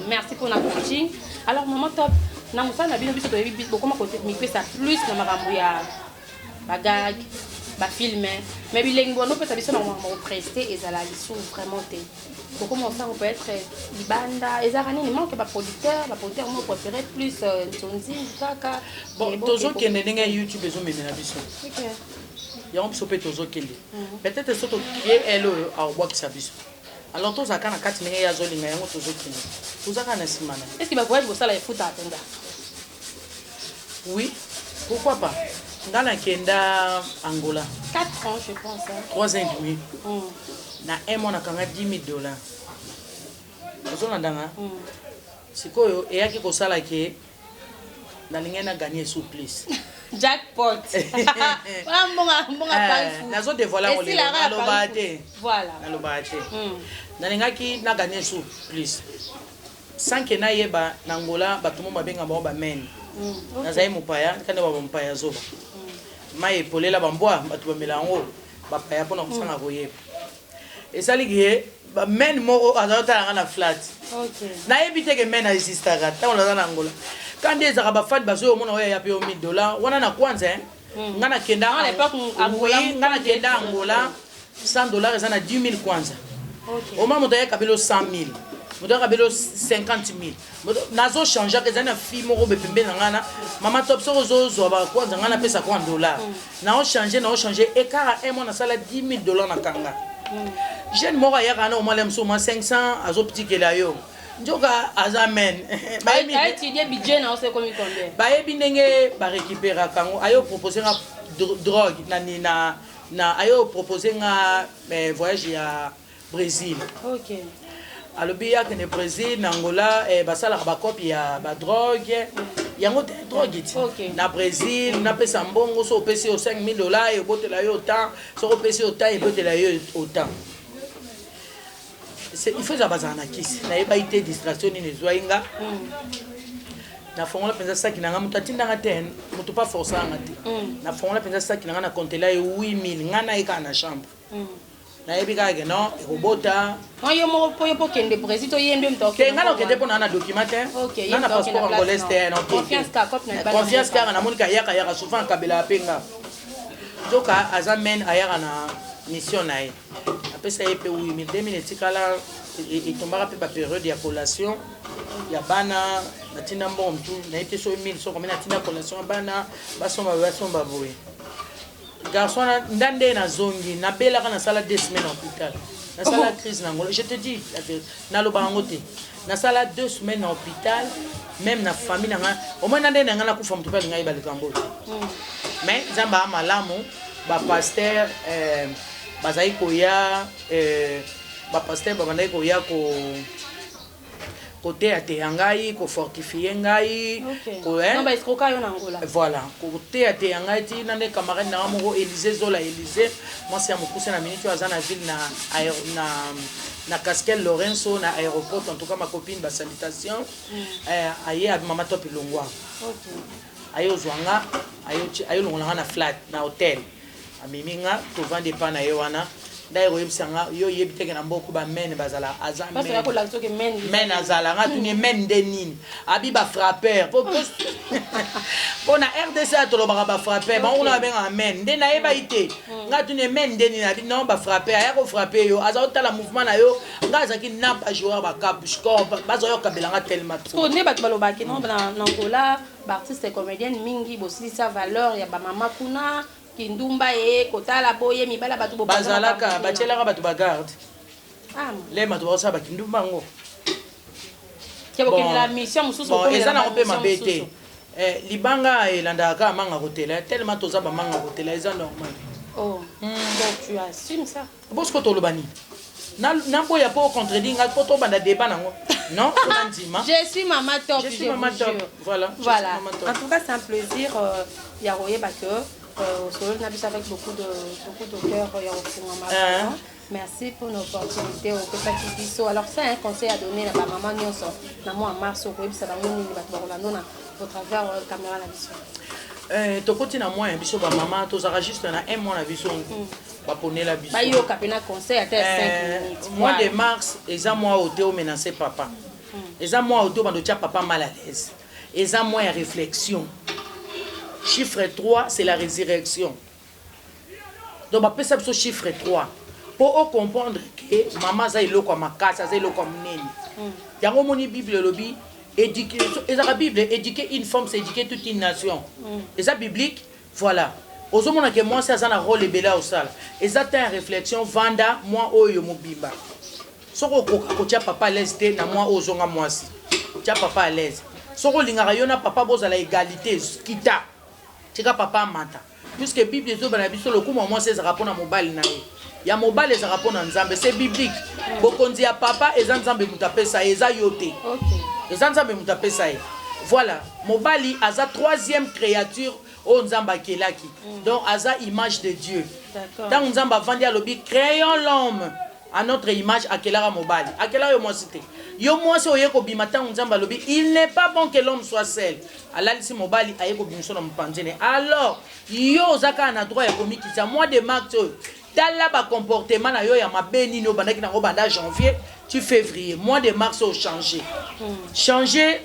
merci pour la coaching alors maman top na musana bino biso to yebi comment côté mi ça plus na makambo ya bagag ba filmer mais bilingue on peut savoir on prester et ça la sont vraiment té pour commencer on peut être libanda et ça rani manque ba producteur moi préféré plus Tonzi kaka bon tozo kende ndenge YouTube ezo memena biso OK ya on biso pe tozo kende peut-être soto qui elle a bois qui biso alors toza kana kati ndenge ya zolinga yango tozo kende toza kana simana est-ce que ba voyage ça la foot atenda oui pourquoi pas Ngana kenda Angola. 4 ans, je pense. 3 ans et demi. Na un mois nakanga $10,000. Ozona ndanga. Sikoyo eyaki kosala ke nalingi na gagner sous plus. Jackpot. Nazo dévoiler on les lobate. Voilà. Na lobate. Nalingaki na gagner sous plus. Sans que na yeba na Angola batumo mabenga ba men. Nazai mupaya kande ba mupaya zoba. Mai polela bambwa batu bamela ngo bapaya pona kusanga koyeba. Esaligi ba men mo azota na flat. OK. Na yebite ke men assistaka ta on la na Angola. Quand des arabes fat bazo mona ya pe $1,000 wana na kwanza ngana kenda à l'époque Angola ngana kenda Angola $100 eza na 10,000 kwanza. OK. Au moment ya kabelo 100,000. Moto kabelo 50,000. Nazo changer que zana fi moko be pembe ngana mama top so zo ba kwanza ngana pesa kwa $1. Na o changer écart à un mois na sala $10,000 na kanga. Jeune moko ya kana o malem so 500 azo petit que la yo. Njoka azamen. Ba étudier budget na o c'est combien? Ba yebi ndenge ba récupérer kango ayo proposer nga drogue na ayo proposer nga voyage ya Brésil. OK. Alobi ya kene Brésil na Angola basala ba copie ya ba drogue yango te drogue ti na Brésil na pesa mbongo so pesi o $5,000 e botela yo autant so pesi autant e botela yo autant. Il faut zabazana kisi na yeba ite distraction ni zoinga na fongola penza saki nanga mutatinda ngaten mutu pas forcer ngati na fongola penza saki nanga na comptela 8,000 ngana eka na chambre na yebi ka ke non ekobota yo mo po kende Brésil to yende mtoke ke ngana kende po na documentaire na passeport angolais te confiance ka na monika yaka souvent kabela penga joka azamen ayaka na mission na ye apesa ye pe 8,000 2000 etikala etombaka pe ba période ya collation ya bana natinda mbongo mtu na ete so 1000 so combien natinda collation bana basomba boye garçon ndande na zongi na belaka na sala 2 semaines en hôpital na sala crise na ngolo je te dis la vérité na loba ngote na sala 2 semaines en hôpital même na famille na nga au moins ndande na nga na kufa mtu pale ngai balikambo mais zamba malamu ba pasteur bazai koya ba pasteur ba bandai koya côté ate ngai ko fortifier ngai ko non ba escroquer yo na Angola voilà côté ate ngai ti nande camarade na mo Élysée Zola Élysée moi c'est amokuse na minute azana ville na Castel Lorenzo na aéroport en tout cas ma copine ba salutation aye ab mama top longwa ayo zwanga ayo longolanga na flat na hotel amiminga to vendre pas na yewana d'ailleurs yebisanga yo yebiteke na mboko ba men bazala azam parce que la que men azala nga tuni men denini abi ba frappeur pour na RDC to lo ba frappeur ba on a benga men de na yeba ite nga tuni men denini abi non ba frappeur ya ko frapper yo aza otala mouvement na yo nga zaki na pas joueur ba cap score bazo yo kabelanga tellement ko ne ba baloba ki non na Angola ba artiste comédienne mingi bosi sa valeur ya ba mama kuna kindumba kotala boye mibala batu bo bazalaka bachelaka batu bagarde le matu bosa ba kindumba ngo kebo la mission mususu ko ezana ko pe mabete libanga elandaka manga hôtel tellement toza ba manga hôtel eza normal donc tu assumes ça bosko to lobani na boya po contredire nga poto banda débat nango non je suis maman top voilà en tout cas c'est un plaisir ya royeba que solo na biso avec beaucoup de cœur ya ofunga merci pour l'opportunité au petit biso alors c'est un conseil à donner à ma maman nyonso na mois mars au bisa bango nini bato bakolanda na au travers caméra na biso tokoti na mois ya biso ba maman tozaka juste na un mois na biso baponela biso bayoka pena conseil à 5 minutes mois de mars eza mois ote omenacé papa eza mois ote bandotia papa mal à l'aise eza mois ya réflexion. Chiffre 3, c'est la résurrection. Donc, on peut savoir ce chiffre 3. Pour comprendre que maman a élo comme ma casa, a élo comme nene. Il y a une Bible, lobby, éduquer, la Bible, éduquer une femme, c'est éduquer toute une nation. Et ça, biblique, voilà. Aux hommes, que moi, c'est un rôle de au sale. Et ça, c'est une réflexion, vanda, moi, oyo, mobimba. Si on a papa à l'aise, moi, aux hommes, moi, si. Tu as papa à l'aise. Si on a papa, à l'égalité, quitta. Tika papa mata puisque Bible ezoba na biso lokumu mwasi ezalaka mpona mobali na ye ya mobali ezalaka mpona nzambe c'est biblique bokonzi ya papa eza nzambe moto apesa ye eza yo te eza nzambe moto apesa ye voilà mobali aza troisième créature oyo nzambe akelaki donc aza image de Dieu ntango nzambe avandi alobi créons l'homme à notre image akelaka mobali akelaka yo mwasi te yo mwasi oye kobima ntango nzambe alobi il n'est pas bon que l'homme soit seul alalisi mobali aye kobimiso na mopanzene alors yo oza kaka na droit ya komikisa mois de mars oyo tala bacomportement na yo ya mabe nini obandaki nango banda janvier tu février mois de mars oyo changer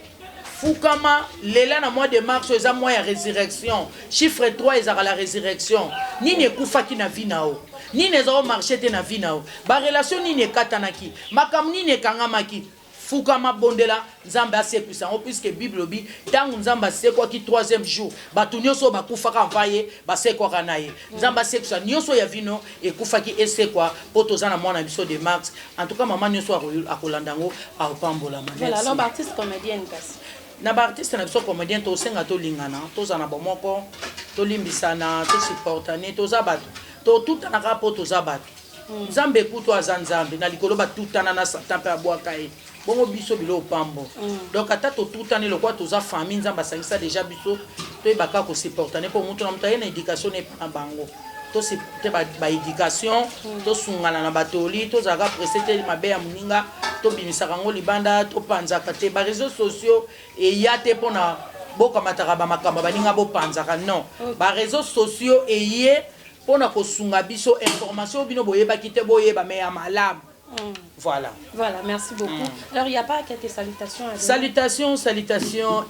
fukama lela na mois de mars eza mois ya résurrection chiffre 3 ezaka la résurrection nini ekufaki na vie na yo nini ezao marché te na vie na yo barelation nini ekatanaki makambo nini ekangamaki fukama bondela nzambe asekwisa yango puisque bible obi ntango nzambe asekwaki 3e jour bato nyonso oyo bakufaka mva ye basekwaka na ye nzambe asekwisa nyonso ya vino ekufaki esekwa mpo toza na mwana biso de mars en tout cas mama nyonso akolanda yango aopambolama na baartiste na biso comédien tosenga tolingana toza na bomoko tolimbisana tosupportane toza bato totutanaka mpo toza bato nzambe ekutu aza nzambe na likolo batutana na satan mpe abwaka ye bongo biso bilo pambo donc ata totutane lokwa toza famille nzambe asangisa déjà biso toyebaka kosupportane mpo moto na moto aye na éducation na bango tosupporte baéducation tosungana na batoli tozalaka presse te mabe ya moninga tobimisaka yango libanda topanzaka te baréseaux sociaux eya te mpona bokamataka bamakambo baninga bopanzaka non baréseaux sociaux eye mpona kosunga biso information bino boyebaki te boyeba me ya malamu voilà merci beaucoup alors il n'y a pas quelques salutations salutations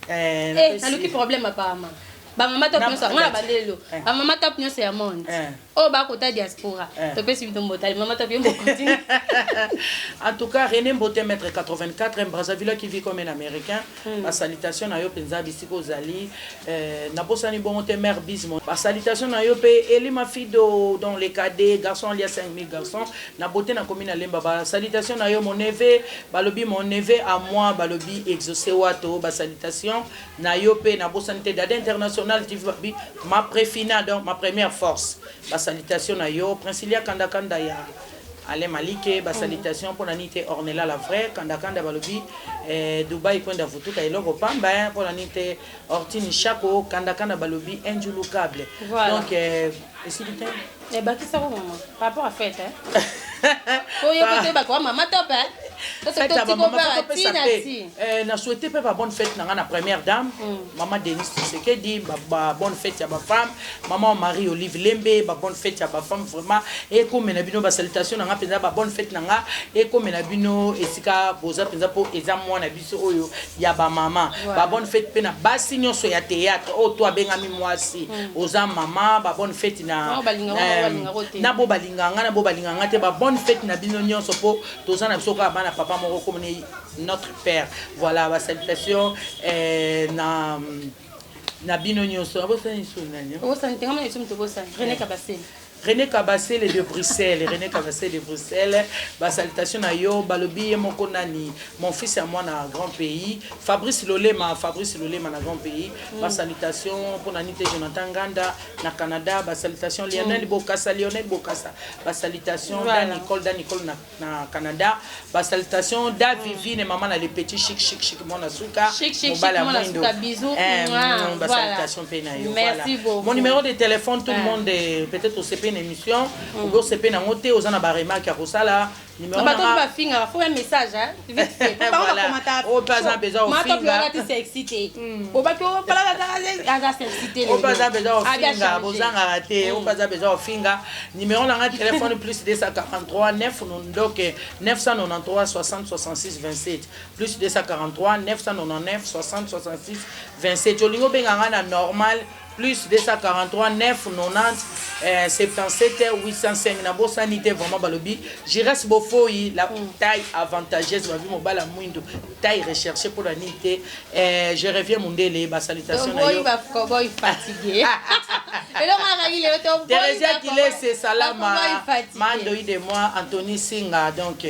naluki problème apparemment bamama top nyonso ngana balelo bamama top nyonso ya monde oyo bakota diaspora topesi bino mbotali mama top yo mbokotini en tout cas René Mbote mètre 84 Brazzaville qui vit comme un américain la salutation na yo penza bisiko ozali na posani bongo te mère bismo la salutation na yo pe eli ma fille dans les cadets garçons il y a 5000 garçons na beauté na commune Lemba ba salutation na yo mon neveu balobi mon neveu à moi balobi exaucé wato ba salutation na yo pe na bosanité d'ade international ma préfina donc ma première force ba salutation na yo Princilia Kanda ya Ale Malike ba salutation pour la nité Ornella la vraie Kanda balobi Dubai kwenda vutuka iloko pamba pour la nité Hortine Chako Kanda balobi Enjulu Cable donc ici du temps bah qui ça maman par rapport à fête oh yo côté ba quoi maman top na souhaité pas bonne fête na première dame maman Denis Tshisekedi ba bonne fête ya ba femme maman Marie Olive Lembe ba bonne fête ya ba femme vraiment et comme na bino ba salutation na penza ba bonne fête na et comme na bino esika boza penza po eza mwana biso oyo ya ba maman ba bonne fête pe na basi nyonso ya théâtre o to abengami mwasi oza mama ba bonne fête na na bo balinganga te ba bonne fête na bino nyonso po toza na biso ka bana papa moko comme notre père voilà ba salutation na bino nyonso abosani sunanya obosani tengama yesu mtobosani René Kabassé de Bruxelles ba salutation na yo balobi moko nani mon fils à moi na grand pays Fabrice Lolema na grand pays ba salutation pour Nanite Jonathan Ganda na Canada ba salutation Lionel Bokassa ba salutation Dan Nicole na Canada ba salutation Davivine maman na les petits chic mona suka mona suka bisous ba salutation pe na yo merci beaucoup mon numéro de téléphone tout le monde peut-être au CP une émission ou CP na ngote ozana ba remarque ya kosala numéro na ba finga faut un message hein vite fait pas commentaire au pas besoin au finga tu es excité au ba ko pala la excité au pas besoin au finga bozanga raté au pas besoin au finga numéro na téléphone plus 243 9 donc 993 60 66 27 plus 243 999 60 66 27 olingo benga na normal plus 243 9 90 77 805 na bosanité vraiment balobi je reste bofoi la taille avantageuse ma vie mobala mwindo taille recherchée pour la nité je reviens mondele ba salutation na yo boy fatigué et là on a réglé le Thérèse Kilé c'est salama mando de moi Anthony Singa donc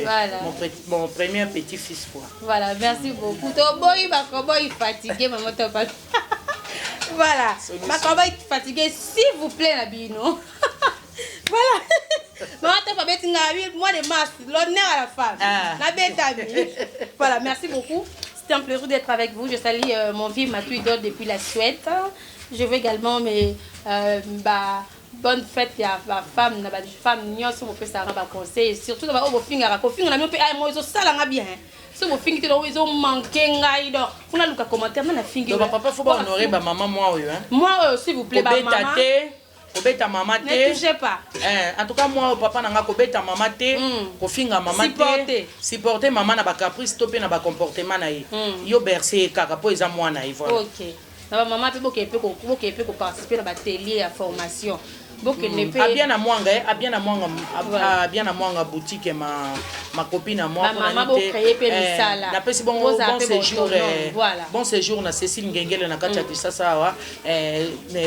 mon premier petit fils quoi voilà merci beaucoup to boy fatigué maman to pas Voilà. Ma combat est fatiguée, s'il vous plaît, Nabino. Voilà. Mois de mars, l'honneur à la femme. Voilà, merci beaucoup. C'était un plaisir d'être avec vous. Je salue mon vieux Matou Idol depuis la Suède. Je veux également mes bonne fête à la femme, na femme nyos mo pesa na ba conseil surtout na ba o finga ko finga na mo pe ay mo zo sala nga bien. So mo fingi te lo zo manquer ngai do. Kuna luka commentaire na fingi. Donc papa faut pas honorer ba maman moi hein. Moi s'il vous plaît ba maman. Kobeta maman te. Ne touchez pas. En tout cas moi papa nanga kobeta maman te, ko finga maman te. Supporter maman na ba caprice topé na ba comportement na ye. Yo bercer kaka po eza mwana yi voilà. OK. Na ba maman pe ko participer na ba atelier à formation. Bien à moi boutique ma copine à moi bon séjour na Cécile Ngengele na katia Kisasa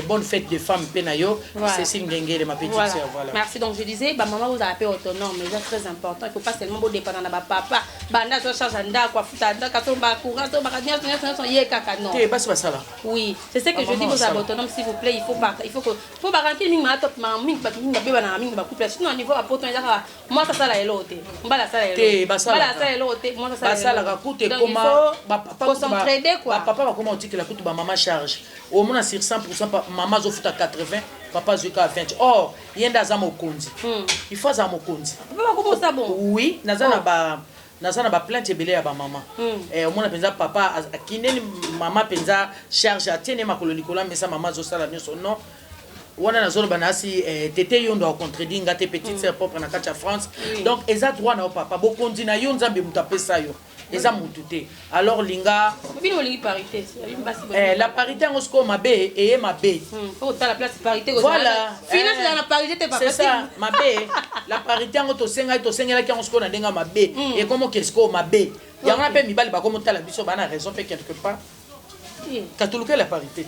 bonne fête de femmes penayo Cécile Ngengele ma petite sœur voilà. Merci. Donc je disais maman vous avez autonome mais c'est très important, il faut pas seulement vous dépendre na papa banda so charge anda quoi futa anda ka to ba courant to ba kanya ye kaka non. Tu passes pas ça là. Oui, c'est ce que je dis, vous avez autonome s'il vous plaît, il faut pas rentrer mingi ba mingi ba na mingi ba couple sinon au niveau apoto ndaka moi ça sala elote mbala sala elote mbala sala elote moi ça sala sala ka coûte comment ba papa s'entraider quoi papa va comment on dit que la coûte ba maman charge au moins sur 100% maman zo futa 80 papa zo ka 20 or yenda za mokonzi il faut za mokonzi papa comment ça bon oui nazana ba plainte ebele ya ba maman au moins penza papa kineni maman penza charge atene makolo likola mesa maman zo sala nyoso non wana na zolo banasi tete yondo contredire ngate petite sœur propre na kacha France donc eza droit na papa bokondi na yo nzambe mutapesa yo eza mutute alors linga bino lingi parité la parité en sko mabe et mabe faut ta la place parité voilà finance na parité te papa c'est ça mabe la parité en to senga ki en sko na ndenga mabe et comment qu'est-ce ko mabe yanga pe mibali ba comme tala biso bana raison pe quelque part katuluka la parité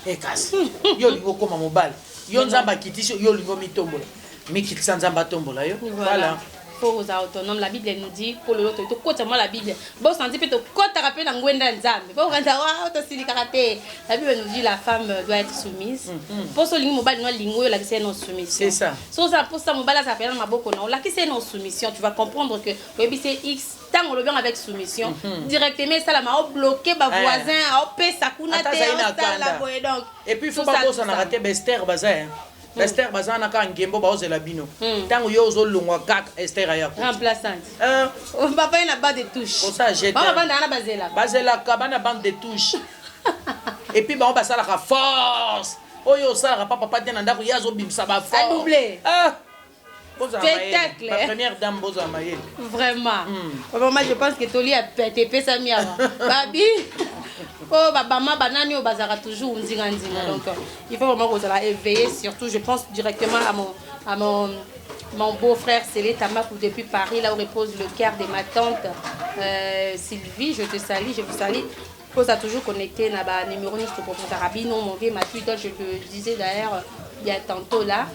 et casse yo lingo koma mobile yo nzamba kitisi yo lingo mitombola mikitisa nzamba tombola yo voilà pour aux autonomes la Bible nous dit pour le autre to kota moi la Bible bon senti pe to kota rappeler na ngwenda nzambe bon randa wa to sili karaté la Bible nous dit la femme doit être soumise pour so lingo mobile no lingo la c'est non soumission c'est ça so ça pour ça mobile ça s'appelle maboko na la qui c'est non soumission tu vas comprendre que c'est X tant on le bien avec soumission directement ça la m'a bloqué ba voisin a pesa kuna te la boy donc et puis il faut pas ça na rater Esther bazin Esther bazana ka ngembo ba ozela bino tango yo ozolongwa kaka Esther ayako remplaçante papa ina bande de touche pour ça j'étais papa bande na bazela ka bana bande de touche et puis ba on basala ka force oyo sala papa papa tena ndako yazo bimsa ba force a doublé spectacle la première dame boza mayel vraiment moi je pense que Toli a pété sa miama babi oh maman banani au bazar toujours nzinga donc il faut vraiment qu'on soit éveillé surtout je pense directement à mon beau-frère Célé Tamakou depuis Paris là où repose le cœur de ma tante Sylvie, je te salue, je vous salue. Faut ça toujours connecté na ba numéro ni pour Rabino mon vieux ma Twitter je te disais d'ailleurs il y a tantôt là.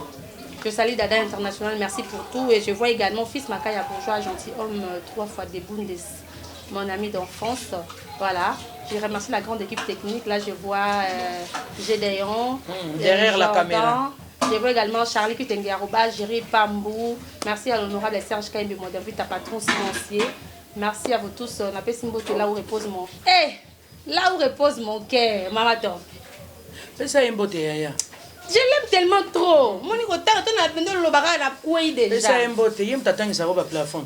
Je salue Dada International, merci pour tout et je vois également fils Makaya bourgeois gentilhomme 3 fois des Bundes, mon ami d'enfance. Voilà, je remercie la grande équipe technique. Là, je vois Gédéon derrière la caméra. Je vois également Charlie Kutengaroba, Jerry Pambou. Merci à l'honorable Serge Kaïmbe, mon David, ta patron financier. Merci à vous tous. On appelle Simbote là où repose mon... là où repose mon cœur, Mamaton. C'est ça, Mbote, Yaya. Je l'aime tellement trop. Mon niveau temps, on a besoin de l'obara na quoi déjà. C'est ça, Mbote. Yem tatang sa roba plafond.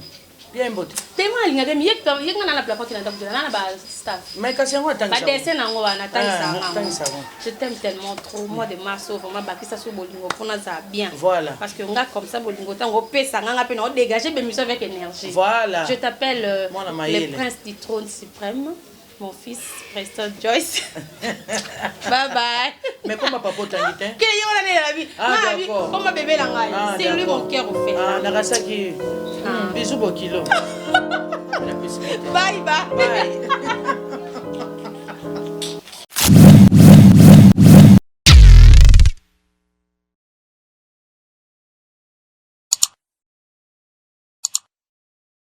Bien Mbote. Tellement il y a des yek na la plafond qui na na ba staff. Mais kasi ngo tang sa. Ba dessin na ngo na tang sa. Ça. Je t'aime tellement trop. Mois de mars vraiment ba kisa so bolingo pona za bien. Voilà. Parce que nga comme ça bolingo tango pesa nga pe na dégager be mission avec énergie. Voilà. Je t'appelle le prince du trône suprême. Mon fils, Preston Joyce. Bye bye. Mais comment papa t'invite? Quel est la vie? Ah d'accord. Comment bébé l'angaï? C'est lui mon cœur au fait. Ah, Nagasaki. Bisous beau kilo. Bye bye. Bye.